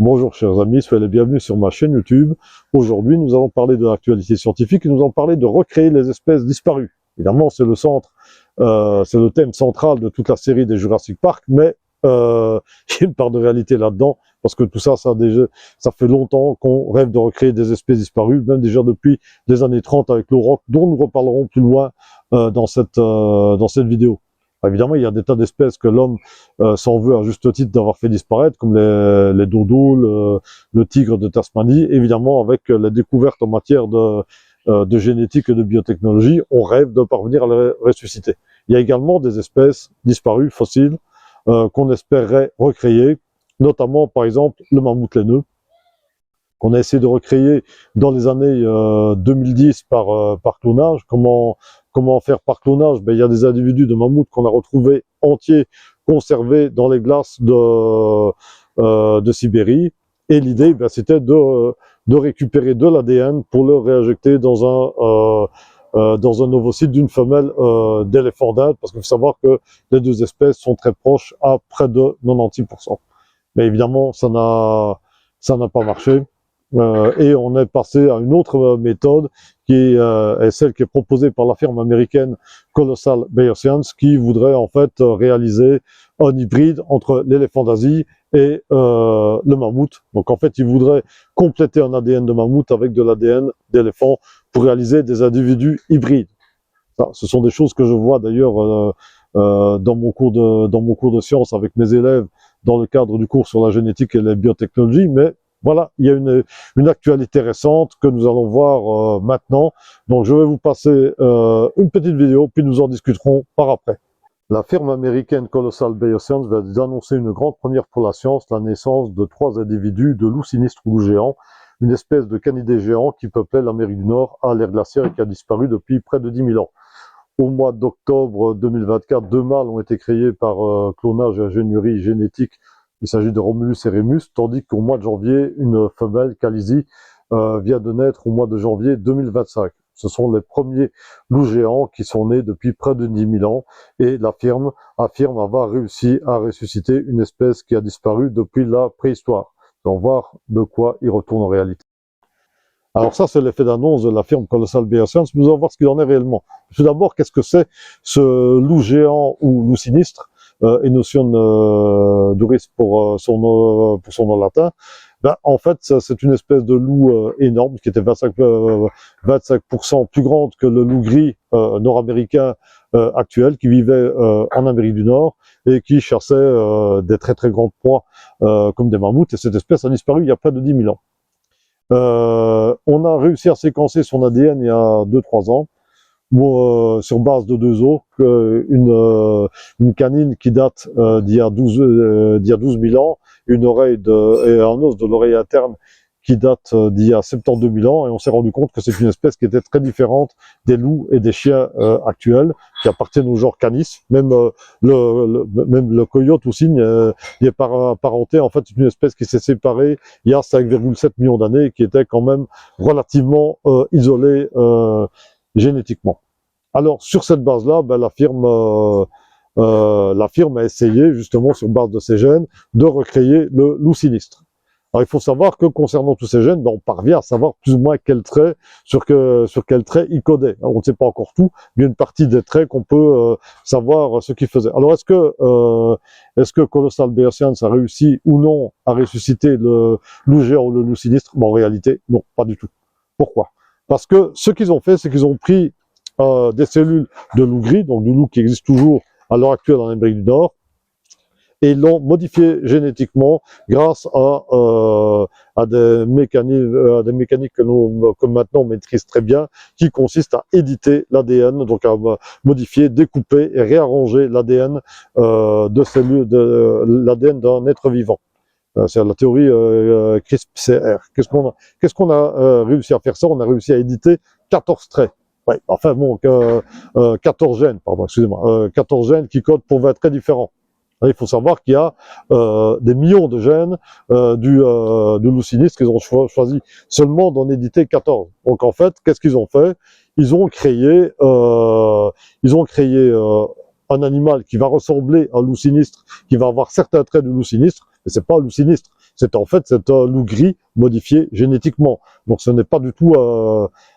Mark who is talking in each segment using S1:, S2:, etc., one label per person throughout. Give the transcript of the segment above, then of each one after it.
S1: Bonjour chers amis, soyez les bienvenus sur ma chaîne YouTube. Aujourd'hui, nous allons parler de l'actualité scientifique et nous allons parler de recréer les espèces disparues. Évidemment, c'est le thème central de toute la série des Jurassic Park, mais il y a une part de réalité là-dedans, parce que tout ça, ça fait longtemps qu'on rêve de recréer des espèces disparues, même déjà depuis les années 30 avec l'auroch, dont nous reparlerons plus loin dans cette vidéo. Évidemment, il y a des tas d'espèces que l'homme s'en veut à juste titre d'avoir fait disparaître, comme les doudous, le tigre de Tasmanie. Évidemment, avec la découverte en matière de génétique et de biotechnologie, on rêve de parvenir à les ressusciter. Il y a également des espèces disparues, fossiles, qu'on espérerait recréer, notamment, par exemple, le mammouth laineux, qu'on a essayé de recréer dans les années 2010 par clonage. Comment faire par clonage? Il y a des individus de mammouth qu'on a retrouvés entiers, conservés dans les glaces de Sibérie. Et l'idée, c'était de récupérer de l'ADN pour le réinjecter dans un ovocyte d'une femelle d'éléphant d'Inde, parce qu'il faut savoir que les deux espèces sont très proches à près de 96%. Mais évidemment, ça n'a pas marché. Et on est passé à une autre méthode qui est celle qui est proposée par la firme américaine Colossal Bioscience, qui voudrait en fait réaliser un hybride entre l'éléphant d'Asie et le mammouth. Donc en fait, ils voudraient compléter un ADN de mammouth avec de l'ADN d'éléphant pour réaliser des individus hybrides. Ça, ce sont des choses que je vois d'ailleurs dans mon cours de sciences avec mes élèves dans le cadre du cours sur la génétique et les biotechnologies, mais voilà, il y a une actualité récente que nous allons voir maintenant. Donc je vais vous passer une petite vidéo, puis nous en discuterons par après. La firme américaine Colossal Bioscience va annoncer une grande première pour la science, la naissance de 3 individus de loups sinistres ou loups géants, une espèce de canidés géant qui peuplait l'Amérique du Nord à l'ère glaciaire et qui a disparu depuis près de 10 000 ans. Au mois d'octobre 2024, 2 mâles ont été créés par clonage et ingénierie génétique. Il s'agit de Romulus et Rémus, tandis qu'au mois de janvier, une femelle, Khaleesi, vient de naître au mois de janvier 2025. Ce sont les premiers loups géants qui sont nés depuis près de 10 000 ans, et la firme affirme avoir réussi à ressusciter une espèce qui a disparu depuis la préhistoire. On va voir de quoi il retourne en réalité. Alors ça, c'est l'effet d'annonce de la firme Colossal Bioscience. Nous allons voir ce qu'il en est réellement. Tout d'abord, qu'est-ce que c'est ce loup géant ou loup sinistre, Enosion duris pour son nom latin? En fait, c'est une espèce de loup énorme qui était 25% plus grande que le loup gris nord-américain actuel, qui vivait en Amérique du Nord et qui chassait des très très grandes proies comme des mammouths. Et cette espèce a disparu il y a près de 10 000 ans. On a réussi à séquencer son ADN il y a 2-3 ans, sur base de 2 os, une canine qui date d'il y a 12 000 ans, et un os de l'oreille interne qui date d'il y a 72 000 ans, et on s'est rendu compte que c'est une espèce qui était très différente des loups et des chiens actuels, qui appartiennent au genre Canis. Même le coyote ou cygne il est parenté. En fait, c'est une espèce qui s'est séparée il y a 5,7 millions d'années, qui était quand même relativement isolée génétiquement. Alors, sur cette base-là, la firme a essayé, justement, sur base de ces gènes, de recréer le loup sinistre. Alors, il faut savoir que concernant tous ces gènes, on parvient à savoir plus ou moins quel trait, sur quel trait il codait. Alors, on ne sait pas encore tout, mais il y a une partie des traits qu'on peut savoir ce qu'il faisait. Alors, est-ce que Colossal Bioscience a réussi ou non à ressusciter le loup géant ou le loup sinistre? En réalité, non, pas du tout. Pourquoi? Parce que ce qu'ils ont fait, c'est qu'ils ont pris des cellules de loup gris, donc du loup qui existe toujours à l'heure actuelle en Amérique du Nord, et l'ont modifié génétiquement grâce à des mécaniques que maintenant on maîtrise très bien, qui consistent à éditer l'ADN, donc à modifier, découper et réarranger l'ADN l'ADN d'un être vivant. C'est la théorie CRISPR. Qu'est-ce qu'on a réussi à faire ça? On a réussi à éditer 14 traits. Ouais, enfin bon, 14 gènes, pardon, excusez-moi, 14 gènes qui codent pour 20 traits différents. Il faut savoir qu'il y a des millions de gènes du loup sinistre qu'ils ont choisi seulement d'en éditer 14. Donc en fait, qu'est-ce qu'ils ont fait? Ils ont créé un animal qui va ressembler à un loup sinistre, qui va avoir certains traits du loup sinistre, mais c'est pas un loup sinistre. C'est en fait un loup gris modifié génétiquement. Donc ce n'est pas du tout,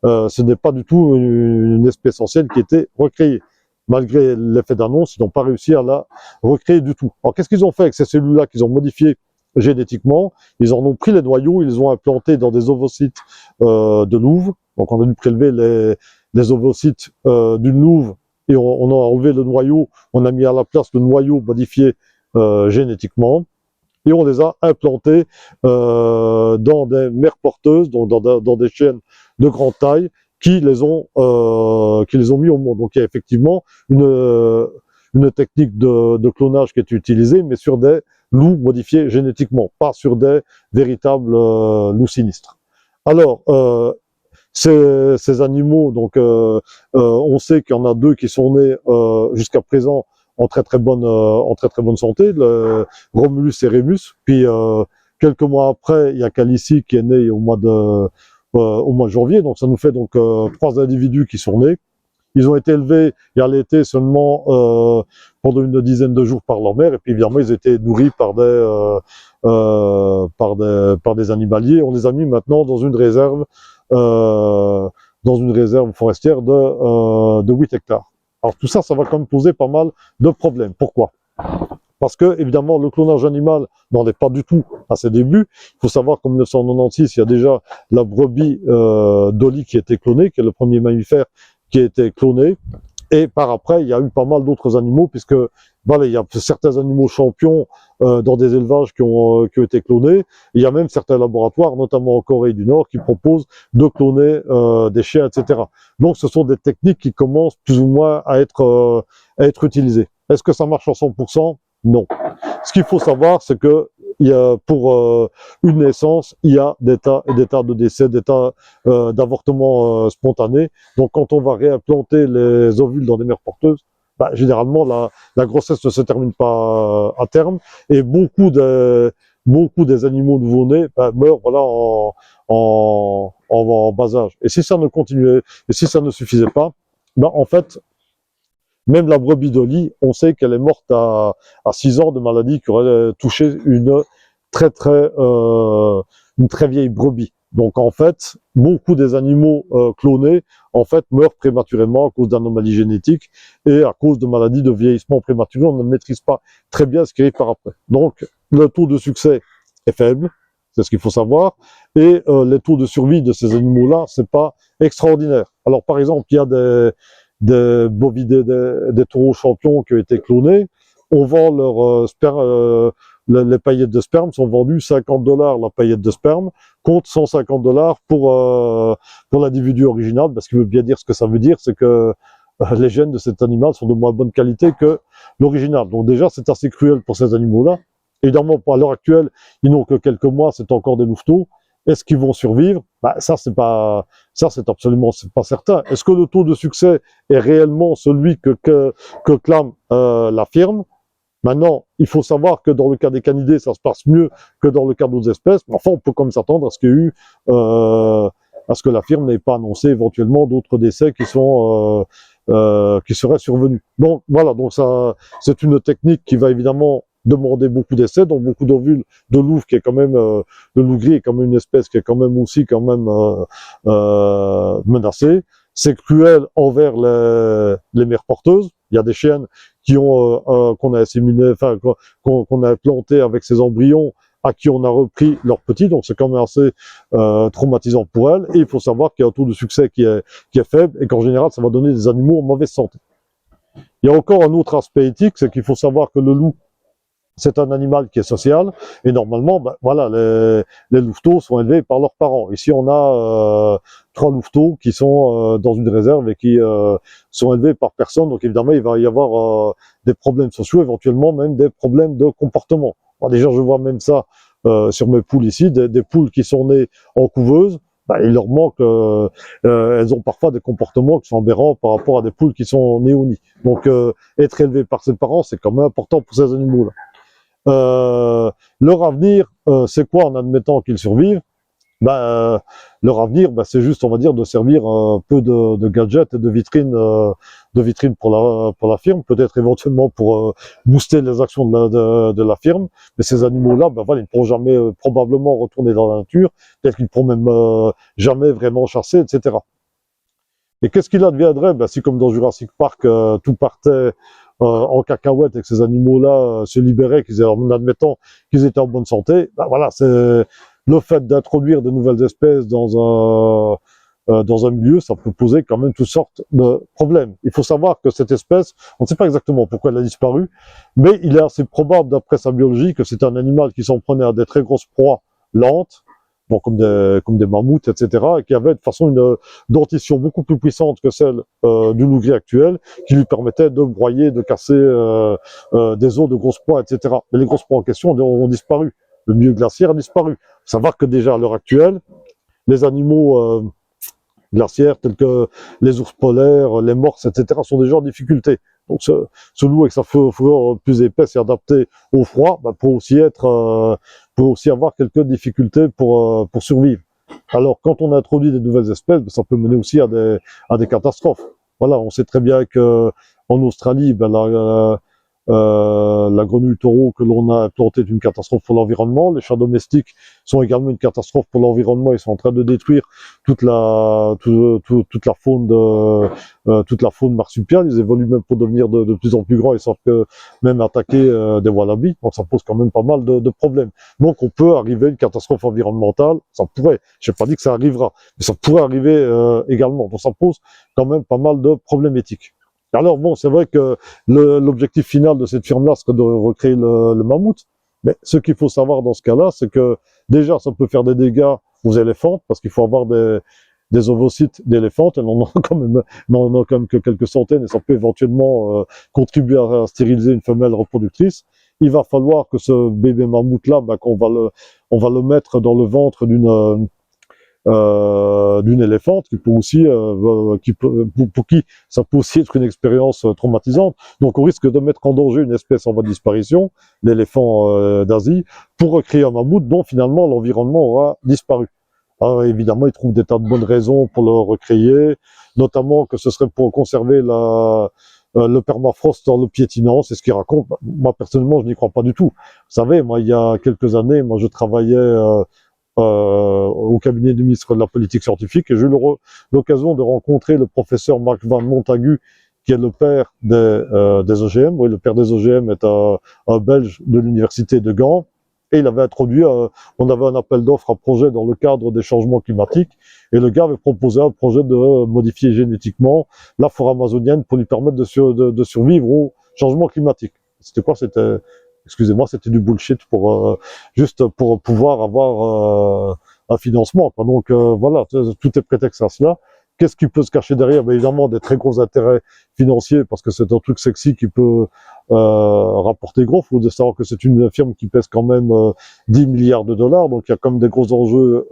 S1: une espèce ancienne qui a été recréée. Malgré l'effet d'annonce, ils n'ont pas réussi à la recréer du tout. Alors qu'est-ce qu'ils ont fait avec ces cellules-là qu'ils ont modifiées génétiquement? Ils en ont pris les noyaux, ils les ont implantés dans des ovocytes de louve. Donc on a dû prélever les ovocytes d'une louve et on a enlevé le noyau, on a mis à la place le noyau modifié génétiquement. Et on les a implantés dans des mères porteuses, donc dans des chiennes de grande taille, qui les ont mis au monde. Donc il y a effectivement une technique de clonage qui est utilisée, mais sur des loups modifiés génétiquement, pas sur des véritables loups sinistres. Alors, ces animaux, donc on sait qu'il y en a deux qui sont nés jusqu'à présent en très très bonne santé, Romulus et Rémus. Puis quelques mois après, il y a Calici qui est né au mois de janvier. Donc ça nous fait donc 3 individus qui sont nés. Ils ont été élevés et allaités seulement pendant une dizaine de jours par leur mère. Et puis évidemment, ils étaient nourris par des animaliers. On les a mis maintenant dans une réserve forestière de 8 hectares. Alors tout ça, ça va quand même poser pas mal de problèmes. Pourquoi? Parce que, évidemment, le clonage animal n'en est pas du tout à ses débuts. Il faut savoir qu'en 1996, il y a déjà la brebis Dolly qui a été clonée, qui est le premier mammifère qui a été cloné. Et par après, il y a eu pas mal d'autres animaux, puisque voilà, il y a certains animaux champions dans des élevages qui ont été clonés. Il y a même certains laboratoires, notamment en Corée du Nord, qui proposent de cloner des chiens, etc. Donc, ce sont des techniques qui commencent plus ou moins à être utilisées. Est-ce que ça marche à 100%? Non. Ce qu'il faut savoir, c'est que pour une naissance, il y a des tas et des tas de décès, des tas d'avortements spontanés. Donc, quand on va réimplanter les ovules dans des mères porteuses, bah, généralement, la grossesse ne se termine pas à terme, et beaucoup des animaux nouveau-nés meurent voilà, en bas âge. Et si ça ne continuait, et si ça ne suffisait pas, bah, en fait, même la brebis Dolly, on sait qu'elle est morte à 6 ans de maladie qui aurait touché une très vieille brebis. Donc en fait, beaucoup des animaux clonés en fait meurent prématurément à cause d'anomalies génétiques et à cause de maladies de vieillissement prématuré. On ne maîtrise pas très bien ce qui arrive par après. Donc le taux de succès est faible, c'est ce qu'il faut savoir, et les taux de survie de ces animaux-là, c'est pas extraordinaire. Alors par exemple, il y a des bovidés, des taureaux champions qui ont été clonés. On vend leur sperme, les paillettes de sperme sont vendues $50 la paillette de sperme, contre $150 pour l'individu original, parce qu'il veut bien dire ce que ça veut dire, c'est que les gènes de cet animal sont de moins bonne qualité que l'original. Donc déjà, c'est assez cruel pour ces animaux-là. Évidemment, à l'heure actuelle, ils n'ont que quelques mois, c'est encore des louveteaux. Est-ce qu'ils vont survivre? Bah, c'est absolument pas certain. Est-ce que le taux de succès est réellement celui que clame la firme? Maintenant, il faut savoir que dans le cas des canidés, ça se passe mieux que dans le cas d'autres espèces. Mais enfin, on peut quand même s'attendre à ce qu'il y ait eu, à ce que la firme n'ait pas annoncé éventuellement d'autres décès qui seraient survenus. Donc voilà, donc ça, c'est une technique qui va évidemment demander beaucoup d'essais, donc beaucoup d'ovules de louve qui est quand même, le loup gris est quand même une espèce qui est quand même aussi menacée. C'est cruel envers les mères porteuses. Il y a des chiennes qu'on a assimilées, enfin qu'on a plantées avec ces embryons, à qui on a repris leurs petits, donc c'est quand même assez traumatisant pour elles. Et il faut savoir qu'il y a un taux de succès qui est faible et qu'en général, ça va donner des animaux en mauvaise santé. Il y a encore un autre aspect éthique, c'est qu'il faut savoir que le loup, c'est un animal qui est social, et normalement, ben, voilà, les louveteaux sont élevés par leurs parents. Ici, on a 3 louveteaux qui sont dans une réserve et qui sont élevés par personne. Donc évidemment, il va y avoir des problèmes sociaux, éventuellement même des problèmes de comportement. Alors, déjà, je vois même ça sur mes poules ici, des poules qui sont nées en couveuse. Ben, il leur manque, elles ont parfois des comportements qui sont aberrants par rapport à des poules qui sont nées au nid. Donc être élevé par ses parents, c'est quand même important pour ces animaux-là. Leur avenir, c'est quoi en admettant qu'ils survivent? leur avenir, c'est juste, on va dire, de servir un peu de gadgets et de vitrines pour la firme, peut-être éventuellement pour booster les actions de la firme. Mais ces animaux-là, voilà, ils ne pourront jamais probablement retourner dans la nature, peut-être qu'ils ne pourront même jamais vraiment chasser, etc. Et qu'est-ce qu'il adviendrait si, comme dans Jurassic Park, tout partait en cacahuète et que ces animaux-là se libéraient, en admettant qu'ils étaient en bonne santé, voilà, c'est le fait d'introduire de nouvelles espèces dans un milieu, ça peut poser quand même toutes sortes de problèmes. Il faut savoir que cette espèce, on ne sait pas exactement pourquoi elle a disparu, mais il est assez probable, d'après sa biologie, que c'est un animal qui s'en prenait à des très grosses proies lentes, bon, comme des mammouths, etc., et qui avait de toute façon une dentition beaucoup plus puissante que celle du loup gris actuel, qui lui permettait de broyer, de casser des os de grosses proies, etc. Mais les grosses proies en question ont disparu. Le milieu glaciaire a disparu. Il faut savoir que déjà à l'heure actuelle, les animaux glaciaires tels que les ours polaires, les morses, etc. sont déjà en difficulté. Donc ce loup avec sa fourrure plus épaisse et adaptée au froid peut aussi avoir quelques difficultés pour survivre. Alors quand on introduit des nouvelles espèces, ça peut mener aussi à des catastrophes. Voilà, on sait très bien que en Australie, la grenouille taureau que l'on a implantée est une catastrophe pour l'environnement. Les chats domestiques sont également une catastrophe pour l'environnement. Ils sont en train de détruire toute la faune marsupiale. Ils évoluent même pour devenir de plus en plus grands. Ils savent que même attaquer des wallabies. Donc ça pose quand même pas mal de problèmes. Donc on peut arriver à une catastrophe environnementale. Ça pourrait. Je n'ai pas dit que ça arrivera, mais ça pourrait arriver également. Donc ça pose quand même pas mal de problèmes éthiques. Alors bon, c'est vrai que l'objectif final de cette firme-là serait de recréer le mammouth, mais ce qu'il faut savoir dans ce cas-là, c'est que déjà, ça peut faire des dégâts aux éléphantes, parce qu'il faut avoir des ovocytes d'éléphantes, elles n'en ont quand même que quelques centaines, et ça peut éventuellement contribuer à stériliser une femelle reproductrice. Il va falloir que ce bébé mammouth-là, on va le mettre dans le ventre d'une éléphante qui peut aussi, pour qui ça peut aussi être une expérience traumatisante. Donc on risque de mettre en danger une espèce en voie de disparition, l'éléphant d'Asie, pour recréer un mammouth dont finalement l'environnement aura disparu. Alors, évidemment, ils trouvent des tas de bonnes raisons pour le recréer, notamment que ce serait pour conserver le permafrost dans le piétinant, c'est ce qu'ils racontent. Moi personnellement, je n'y crois pas du tout. Vous savez, moi il y a quelques années, je travaillais au cabinet du ministre de la Politique scientifique, et j'ai eu l'occasion de rencontrer le professeur Marc Van Montagu, qui est le père des OGM. Oui, le père des OGM est un Belge de l'université de Gand, et il avait introduit, on avait un appel d'offres à projet dans le cadre des changements climatiques, et le gars avait proposé un projet de modifier génétiquement la forêt amazonienne pour lui permettre de survivre au changement climatique. C'était quoi? Excusez-moi, c'était du bullshit juste pour pouvoir avoir un financement, quoi. Donc voilà, tout est prétexte à cela. Qu'est-ce qui peut se cacher derrière? Évidemment, des très gros intérêts financiers, parce que c'est un truc sexy qui peut rapporter gros. Il faut savoir que c'est une firme qui pèse quand même 10 milliards de dollars, donc il y a quand même des gros enjeux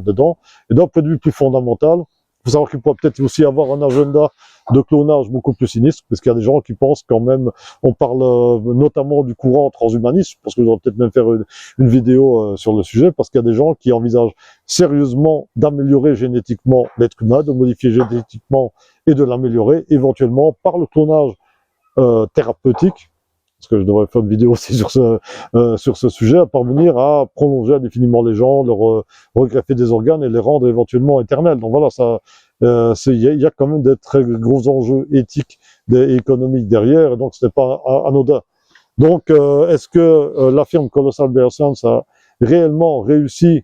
S1: dedans. Et d'un point de vue plus fondamental, il faut savoir qu'il pourrait peut-être aussi avoir un agenda de clonage beaucoup plus sinistre, parce qu'il y a des gens qui pensent quand même, on parle notamment du courant transhumaniste, parce que je devrais peut-être même faire une vidéo sur le sujet, parce qu'il y a des gens qui envisagent sérieusement d'améliorer génétiquement l'être humain, de modifier génétiquement et de l'améliorer, éventuellement par le clonage thérapeutique, parce que je devrais faire une vidéo aussi sur ce sujet, à parvenir à prolonger indéfiniment les gens, leur regreffer des organes et les rendre éventuellement éternels. Donc voilà, il y a quand même des très gros enjeux éthiques et économiques derrière, et donc ce n'est pas anodin. Donc est-ce que la firme Colossal Bioscience a réellement réussi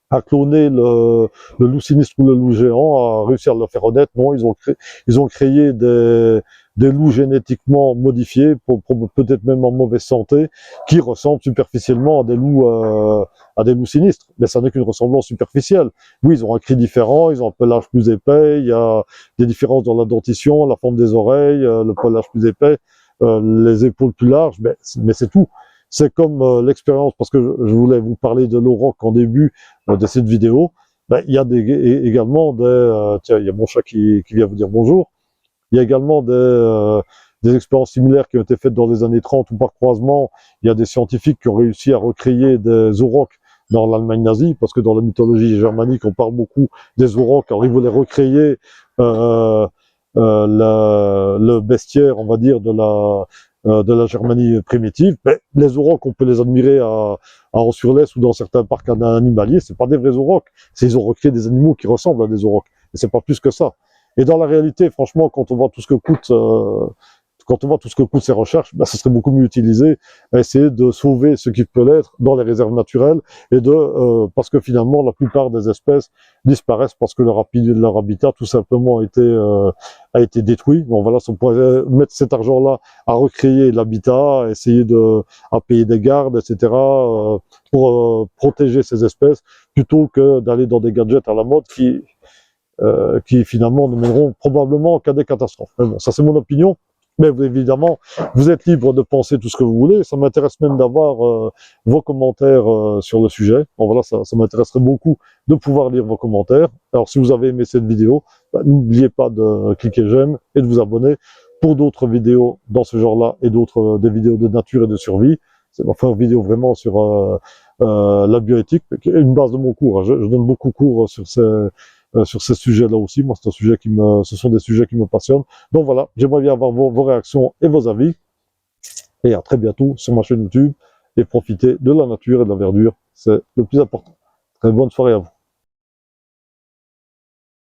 S1: à cloner le loup sinistre ou le loup géant, a réussi à le faire honnête? Non, ils ont créé des loups génétiquement modifiés, pour peut-être même en mauvaise santé, qui ressemblent superficiellement à des loups sinistres. Mais ça n'est qu'une ressemblance superficielle. Oui, ils ont un cri différent, ils ont un pelage plus épais, il y a des différences dans la dentition, la forme des oreilles, le pelage plus épais, les épaules plus larges, mais c'est tout. C'est comme l'expérience, parce que je voulais vous parler de l'auroch en début de cette vidéo. Il y a également tiens, il y a mon chat qui vient vous dire bonjour. Il y a également des expériences similaires qui ont été faites dans les années 30, où par croisement, il y a des scientifiques qui ont réussi à recréer des aurochs dans l'Allemagne nazie, parce que dans la mythologie germanique, on parle beaucoup des aurochs. Alors ils voulaient recréer le bestiaire, on va dire, de la Germanie primitive. Mais les aurochs, on peut les admirer à An-sur-Lesse ou dans certains parcs animaliers. C'est pas des vrais aurochs. Ils ont recréé des animaux qui ressemblent à des aurochs. Et c'est pas plus que ça. Et dans la réalité, franchement, quand on voit tout ce que coûtent ces recherches, ben, ce serait beaucoup mieux utilisé à essayer de sauver ce qui peut l'être dans les réserves naturelles et parce que finalement, la plupart des espèces disparaissent parce que leur habitat tout simplement a été détruit. Donc voilà, on pourrait mettre cet argent-là à recréer l'habitat, à payer des gardes, etc., pour protéger ces espèces, plutôt que d'aller dans des gadgets à la mode qui finalement ne mèneront probablement qu'à des catastrophes. Mais bon, ça c'est mon opinion. Mais évidemment, vous êtes libre de penser tout ce que vous voulez. Ça m'intéresse même d'avoir vos commentaires sur le sujet. Bon, voilà, ça m'intéresserait beaucoup de pouvoir lire vos commentaires. Alors, si vous avez aimé cette vidéo, bah, n'oubliez pas de cliquer j'aime et de vous abonner pour d'autres vidéos dans ce genre-là et d'autres des vidéos de nature et de survie. C'est enfin une vidéo vraiment sur la bioéthique, qui est une base de mon cours. Je donne beaucoup de cours sur ces sujets-là aussi. Moi, ce sont des sujets qui me passionnent. Donc voilà, j'aimerais bien avoir vos réactions et vos avis. Et à très bientôt sur ma chaîne YouTube. Et profitez de la nature et de la verdure. C'est le plus important. Très bonne soirée à vous.